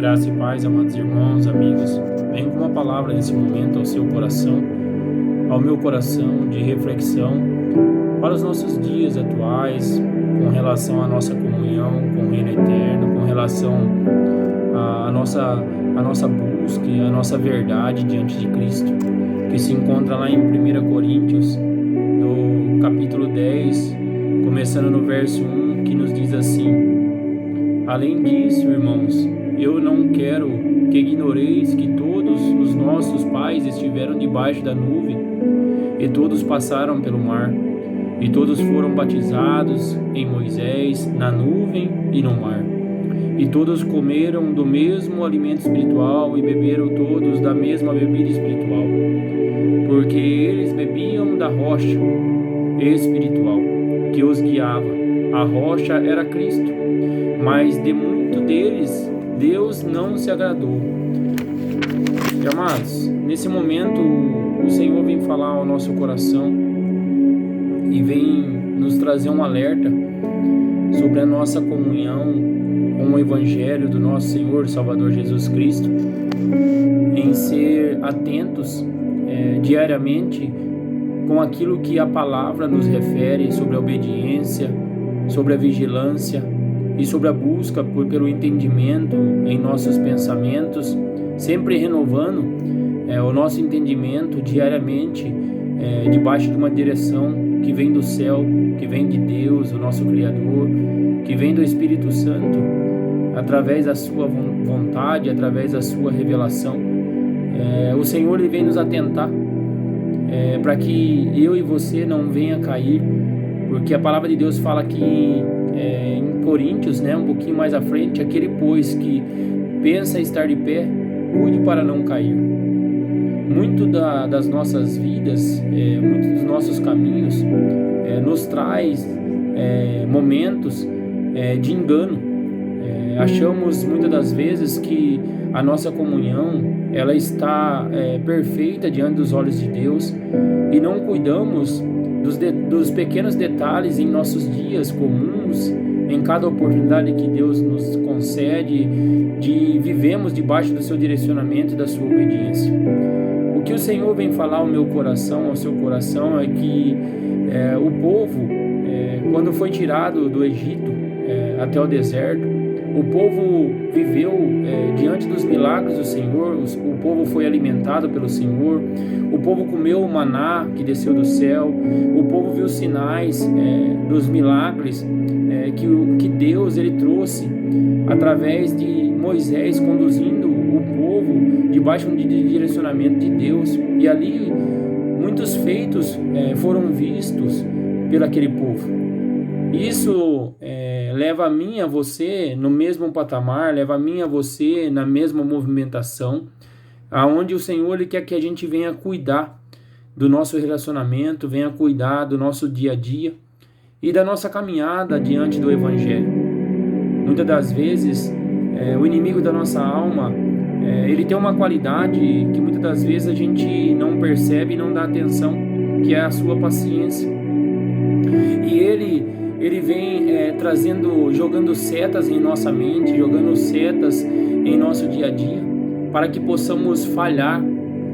Graça e paz, amados irmãos, amigos. Venho com uma palavra nesse momento ao seu coração, ao meu coração de reflexão para os nossos dias atuais, com relação à nossa comunhão com o Reino Eterno, com relação à nossa busca e à nossa verdade diante de Cristo, que se encontra lá em 1 Coríntios, no capítulo 10, começando no verso 1, que nos diz assim: além disso, irmãos, eu não quero que ignoreis que todos os nossos pais estiveram debaixo da nuvem, e todos passaram pelo mar, e todos foram batizados em Moisés, na nuvem e no mar. E todos comeram do mesmo alimento espiritual e beberam todos da mesma bebida espiritual, porque eles bebiam da rocha espiritual que os guiava. A rocha era Cristo, mas de muito deles Deus não se agradou. E, amados, nesse momento o Senhor vem falar ao nosso coração e vem nos trazer um alerta sobre a nossa comunhão com o Evangelho do nosso Senhor e Salvador Jesus Cristo, em ser atentos diariamente com aquilo que a palavra nos refere sobre a obediência, sobre a vigilância e sobre a busca pelo entendimento em nossos pensamentos, sempre renovando o nosso entendimento diariamente debaixo de uma direção que vem do céu, que vem de Deus, o nosso Criador, que vem do Espírito Santo, através da sua vontade, através da sua revelação. O Senhor ele vem nos atentar para que eu e você não venha cair, porque a palavra de Deus fala que em Coríntios, um pouquinho mais à frente, aquele pois que pensa estar de pé, cuide para não cair. Muito das nossas vidas, muito dos nossos caminhos nos traz momentos de engano. Achamos muitas das vezes que a nossa comunhão ela está perfeita diante dos olhos de Deus e não cuidamos dos pequenos detalhes em nossos dias comuns, em cada oportunidade que Deus nos concede, de vivemos debaixo do seu direcionamento e da sua obediência. O que o Senhor vem falar ao meu coração, ao seu coração, é que o povo, quando foi tirado do Egito até o deserto, o povo viveu diante dos milagres do Senhor, o povo foi alimentado pelo Senhor, o povo comeu o maná que desceu do céu, o povo viu sinais dos milagres que Deus ele trouxe através de Moisés conduzindo o povo debaixo de direcionamento de Deus, e ali muitos feitos foram vistos pelo aquele povo. Isso leva a mim e a você no mesmo patamar, leva a mim e a você na mesma movimentação, aonde o Senhor ele quer que a gente venha cuidar do nosso relacionamento, venha cuidar do nosso dia a dia e da nossa caminhada diante do Evangelho. Muitas das vezes o inimigo da nossa alma ele tem uma qualidade que muitas das vezes a gente não percebe e não dá atenção, que é a sua paciência. E ele vem jogando setas em nossa mente, jogando setas em nosso dia a dia, para que possamos falhar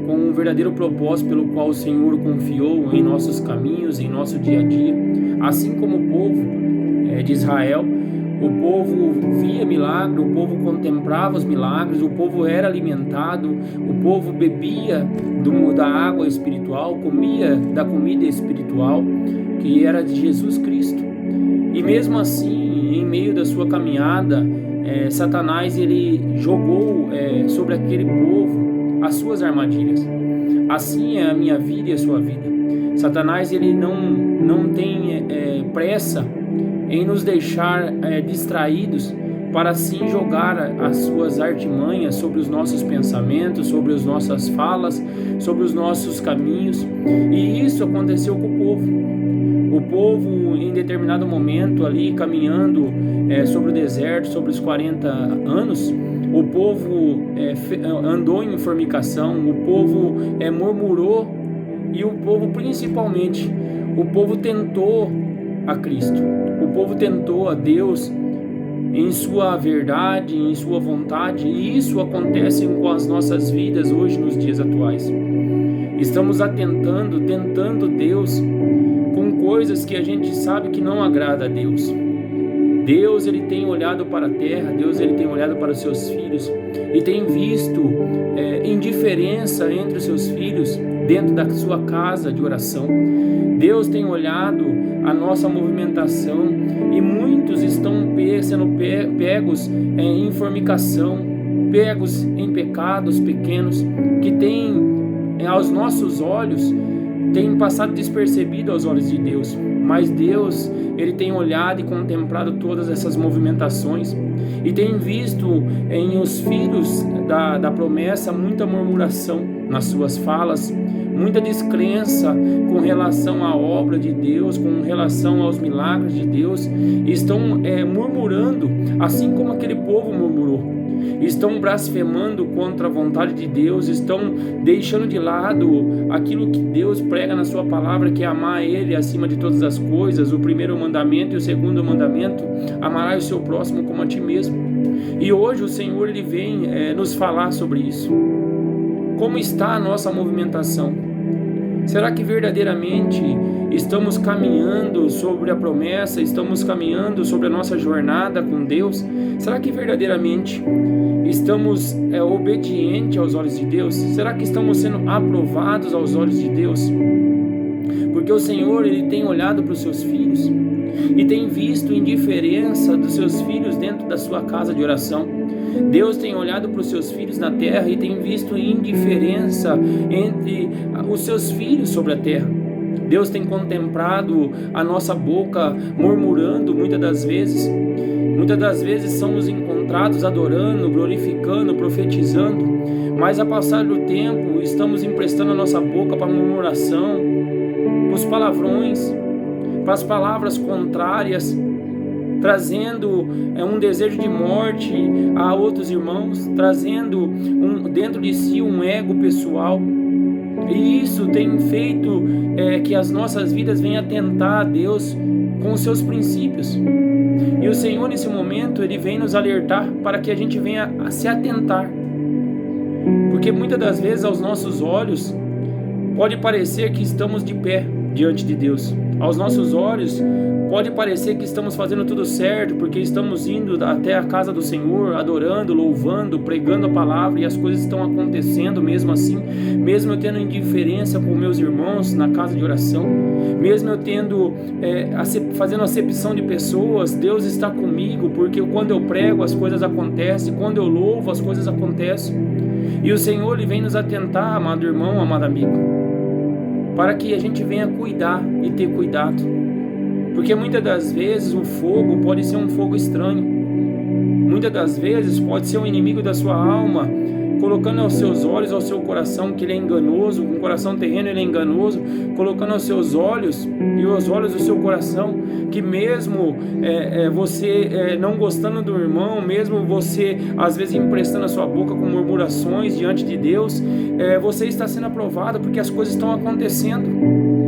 com o verdadeiro propósito pelo qual o Senhor confiou em nossos caminhos, em nosso dia a dia. Assim como o povo de Israel, o povo via milagre, o povo contemplava os milagres, o povo era alimentado, o povo bebia da água espiritual, comia da comida espiritual, que era de Jesus Cristo. E mesmo assim, em meio da sua caminhada, Satanás ele jogou sobre aquele povo as suas armadilhas. Assim é a minha vida e a sua vida. Satanás ele não tem pressa em nos deixar distraídos, para assim jogar as suas artimanhas sobre os nossos pensamentos, sobre as nossas falas, sobre os nossos caminhos. E isso aconteceu com o povo. O povo, em determinado momento ali, caminhando sobre o deserto, sobre os 40 anos, o povo andou em fornicação, o povo murmurou, e o povo principalmente, o povo tentou a Cristo, o povo tentou a Deus em sua verdade, em sua vontade, e isso acontece com as nossas vidas hoje nos dias atuais. Estamos tentando Deus com coisas que a gente sabe que não agrada a Deus. Deus, ele tem olhado para a terra, Deus, ele tem olhado para os seus filhos e tem visto indiferença entre os seus filhos dentro da sua casa de oração. Deus tem olhado a nossa movimentação e muitos estão sendo pegos em fornicação, pegos em pecados pequenos que têm aos nossos olhos, tem passado despercebido aos olhos de Deus, mas Deus, ele tem olhado e contemplado todas essas movimentações e tem visto em os filhos da promessa muita murmuração nas suas falas, muita descrença com relação à obra de Deus, com relação aos milagres de Deus. Estão murmurando, assim como aquele povo murmurou. Estão blasfemando contra a vontade de Deus, estão deixando de lado aquilo que Deus prega na sua palavra, que é amar Ele acima de todas as coisas, o primeiro mandamento e o segundo mandamento, amarás o seu próximo como a ti mesmo. E hoje o Senhor, ele vem nos falar sobre isso. Como está a nossa movimentação? Será que verdadeiramente estamos caminhando sobre a promessa? Estamos caminhando sobre a nossa jornada com Deus? Será que verdadeiramente estamos obedientes aos olhos de Deus? Será que estamos sendo aprovados aos olhos de Deus? Porque o Senhor, ele tem olhado para os seus filhos e tem visto indiferença dos seus filhos dentro da sua casa de oração. Deus tem olhado para os seus filhos na terra e tem visto indiferença entre os seus filhos sobre a terra. Deus tem contemplado a nossa boca murmurando muitas das vezes. Muitas das vezes somos encontrados adorando, glorificando, profetizando, mas a passar do tempo estamos emprestando a nossa boca para a murmuração, para os palavrões, para as palavras contrárias, trazendo um desejo de morte a outros irmãos, trazendo dentro de si um ego pessoal. E isso tem feito que as nossas vidas venham atentar a Deus com os seus princípios. E o Senhor, nesse momento, ele vem nos alertar para que a gente venha a se atentar. Porque muitas das vezes, aos nossos olhos, pode parecer que estamos de pé diante de Deus. Aos nossos olhos, pode parecer que estamos fazendo tudo certo, porque estamos indo até a casa do Senhor, adorando, louvando, pregando a palavra, e as coisas estão acontecendo mesmo assim, mesmo eu tendo indiferença com meus irmãos na casa de oração, mesmo eu tendo, fazendo acepção de pessoas, Deus está comigo, porque quando eu prego as coisas acontecem, quando eu louvo as coisas acontecem, e o Senhor, ele vem nos atentar, amado irmão, amado amigo, para que a gente venha cuidar e ter cuidado. Porque muitas das vezes o fogo pode ser um fogo estranho. Muitas das vezes pode ser um inimigo da sua alma, colocando aos seus olhos, ao seu coração, que ele é enganoso, um coração terreno ele é enganoso, colocando aos seus olhos e aos olhos do seu coração, que mesmo você não gostando do irmão, mesmo você às vezes emprestando a sua boca com murmurações diante de Deus, você está sendo aprovado porque as coisas estão acontecendo.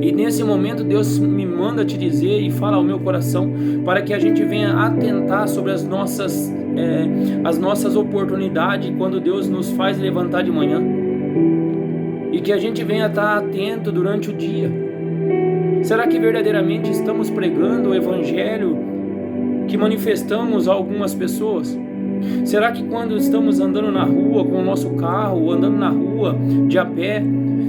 E nesse momento Deus me manda te dizer e fala ao meu coração para que a gente venha atentar sobre as nossas oportunidades quando Deus nos faz levantar de manhã, e que a gente venha estar atento durante o dia. Será que verdadeiramente estamos pregando o evangelho que manifestamos a algumas pessoas? Será que quando estamos andando na rua com o nosso carro, andando na rua de a pé,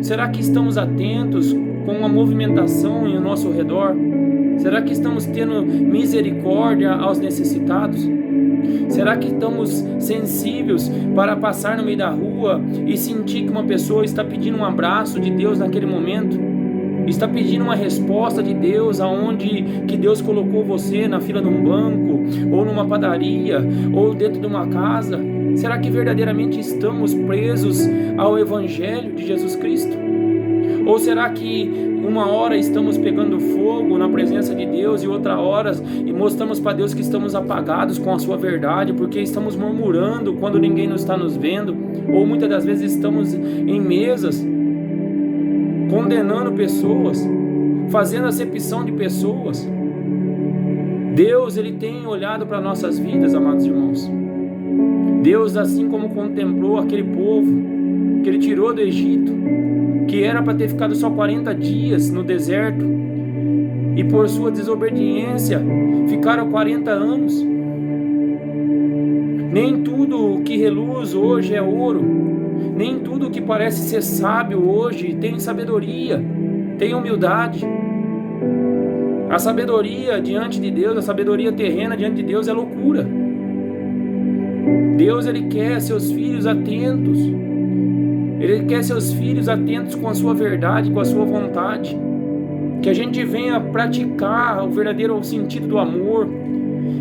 será que estamos atentos com a movimentação ao nosso redor? Será que estamos tendo misericórdia aos necessitados? Será que estamos sensíveis para passar no meio da rua e sentir que uma pessoa está pedindo um abraço de Deus naquele momento? Está pedindo uma resposta de Deus aonde que Deus colocou você, na fila de um banco, ou numa padaria, ou dentro de uma casa? Será que verdadeiramente estamos presos ao Evangelho de Jesus Cristo? Ou será que uma hora estamos pegando fogo na presença de Deus e outra hora e mostramos para Deus que estamos apagados com a sua verdade, porque estamos murmurando quando ninguém nos está nos vendo, ou muitas das vezes estamos em mesas condenando pessoas, fazendo acepção de pessoas, Deus, Ele tem olhado para nossas vidas, amados irmãos. Deus, assim como contemplou aquele povo que Ele tirou do Egito, que era para ter ficado só 40 dias no deserto, e por sua desobediência ficaram 40 anos. Nem tudo que reluz hoje é ouro, nem tudo que parece ser sábio hoje tem sabedoria, tem humildade. A sabedoria diante de Deus, a sabedoria terrena diante de Deus é loucura. Deus, Ele quer seus filhos atentos. Ele quer seus filhos atentos com a sua verdade, com a sua vontade. Que a gente venha praticar o verdadeiro sentido do amor.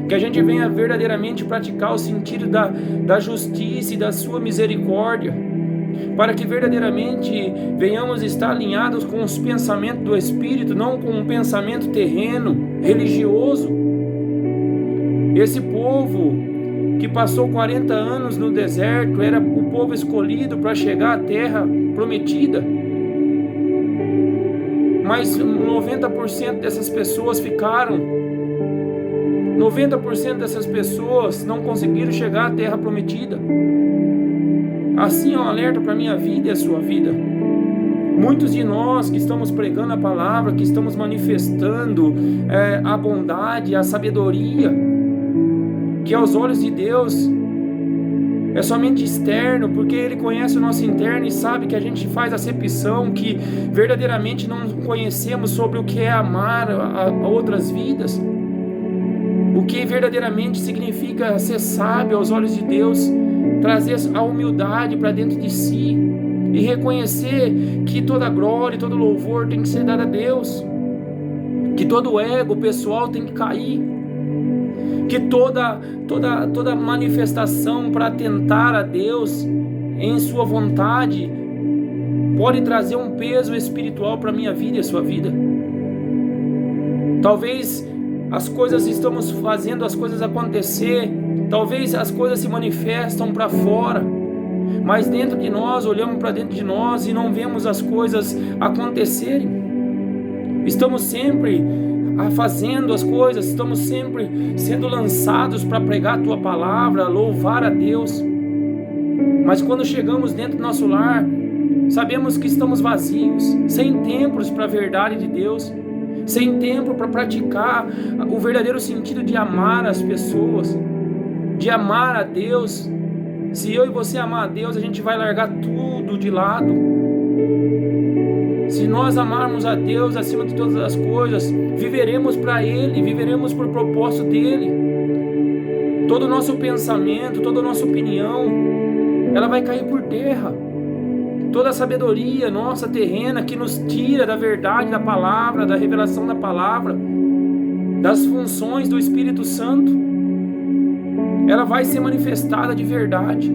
Que a gente venha verdadeiramente praticar o sentido da justiça e da sua misericórdia. Para que verdadeiramente venhamos estar alinhados com os pensamentos do Espírito, não com um pensamento terreno, religioso. Esse povo que passou 40 anos no deserto era o povo escolhido para chegar à terra prometida. Mas 90% dessas pessoas ficaram. 90% dessas pessoas não conseguiram chegar à terra prometida. Assim é um alerta para a minha vida e a sua vida. Muitos de nós que estamos pregando a palavra, que estamos manifestando a bondade, a sabedoria, que aos olhos de Deus é somente externo, porque Ele conhece o nosso interno e sabe que a gente faz acepção, que verdadeiramente não conhecemos sobre o que é amar a outras vidas, o que verdadeiramente significa ser sábio aos olhos de Deus, trazer a humildade para dentro de si e reconhecer que toda glória e todo louvor tem que ser dado a Deus, que todo ego pessoal tem que cair, que toda manifestação para atentar a Deus em sua vontade pode trazer um peso espiritual para a minha vida e a sua vida. Talvez as coisas estamos fazendo as coisas acontecer, talvez as coisas se manifestam para fora, mas dentro de nós, olhamos para dentro de nós e não vemos as coisas acontecerem. Estamos sempre fazendo as coisas, estamos sempre sendo lançados para pregar a Tua palavra, louvar a Deus, mas quando chegamos dentro do nosso lar, sabemos que estamos vazios, sem templos para a verdade de Deus, sem tempo para praticar o verdadeiro sentido de amar as pessoas, de amar a Deus. Se eu e você amar a Deus, a gente vai largar tudo de lado. Se nós amarmos a Deus acima de todas as coisas, viveremos para Ele, viveremos por propósito dEle. Todo o nosso pensamento, toda a nossa opinião, ela vai cair por terra. Toda a sabedoria nossa terrena que nos tira da verdade da palavra, da revelação da palavra, das funções do Espírito Santo, ela vai ser manifestada de verdade.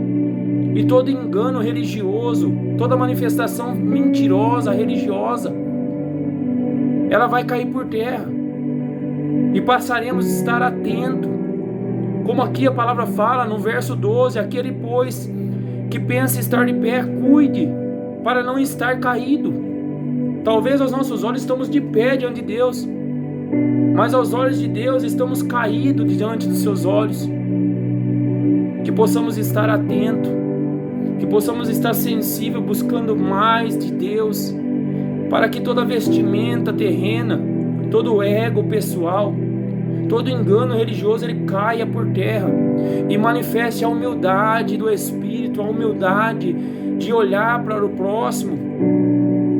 E todo engano religioso, toda manifestação mentirosa, religiosa, ela vai cair por terra. E passaremos a estar atento. Como aqui a palavra fala no verso 12, aquele pois que pensa estar de pé, cuide para não estar caído. Talvez aos nossos olhos estamos de pé diante de Deus, mas aos olhos de Deus estamos caídos diante dos seus olhos. Que possamos estar atentos, que possamos estar sensíveis, buscando mais de Deus, para que toda vestimenta terrena, todo ego pessoal, todo engano religioso, ele caia por terra e manifeste a humildade do Espírito, a humildade de olhar para o próximo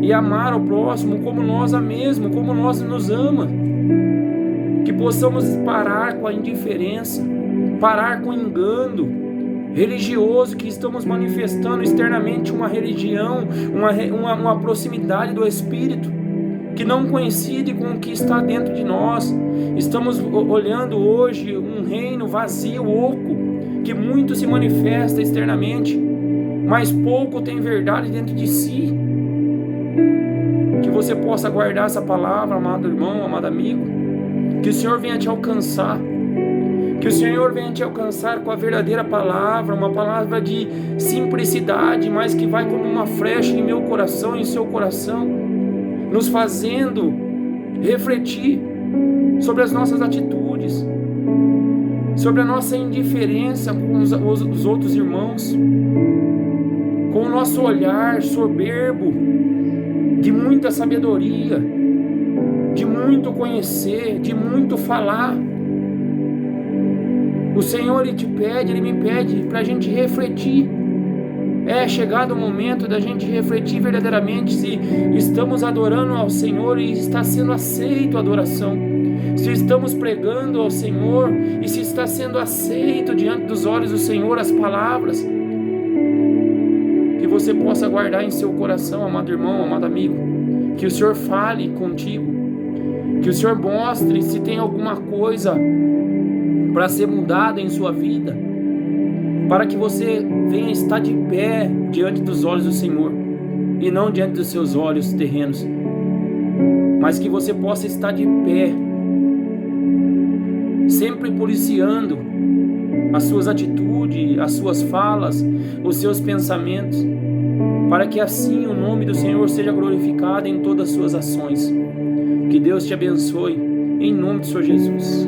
e amar o próximo como nós mesmos, como nós nos ama. Que possamos parar com a indiferença, parar com o engano religioso que estamos manifestando externamente, uma religião, uma proximidade do Espírito que não coincide com o que está dentro de nós. Estamos olhando hoje um reino vazio, oco, que muito se manifesta externamente, mas pouco tem verdade dentro de si. Que você possa guardar essa palavra, amado irmão, amado amigo, que o Senhor venha te alcançar, que o Senhor venha te alcançar com a verdadeira palavra, uma palavra de simplicidade, mas que vai como uma flecha em meu coração e em seu coração, nos fazendo refletir sobre as nossas atitudes, sobre a nossa indiferença com os outros irmãos, com o nosso olhar soberbo, de muita sabedoria, de muito conhecer, de muito falar. O Senhor, Ele me pede para a gente refletir. É chegado o momento da gente refletir verdadeiramente se estamos adorando ao Senhor e está sendo aceito a adoração, se estamos pregando ao Senhor e se está sendo aceito diante dos olhos do Senhor as palavras. Que você possa guardar em seu coração, amado irmão, amado amigo, que o Senhor fale contigo, que o Senhor mostre se tem alguma coisa para ser mudada em sua vida, para que você venha estar de pé diante dos olhos do Senhor e não diante dos seus olhos terrenos, mas que você possa estar de pé, sempre policiando as suas atitudes, as suas falas, os seus pensamentos, para que assim o nome do Senhor seja glorificado em todas as suas ações. Que Deus te abençoe, em nome do Senhor Jesus.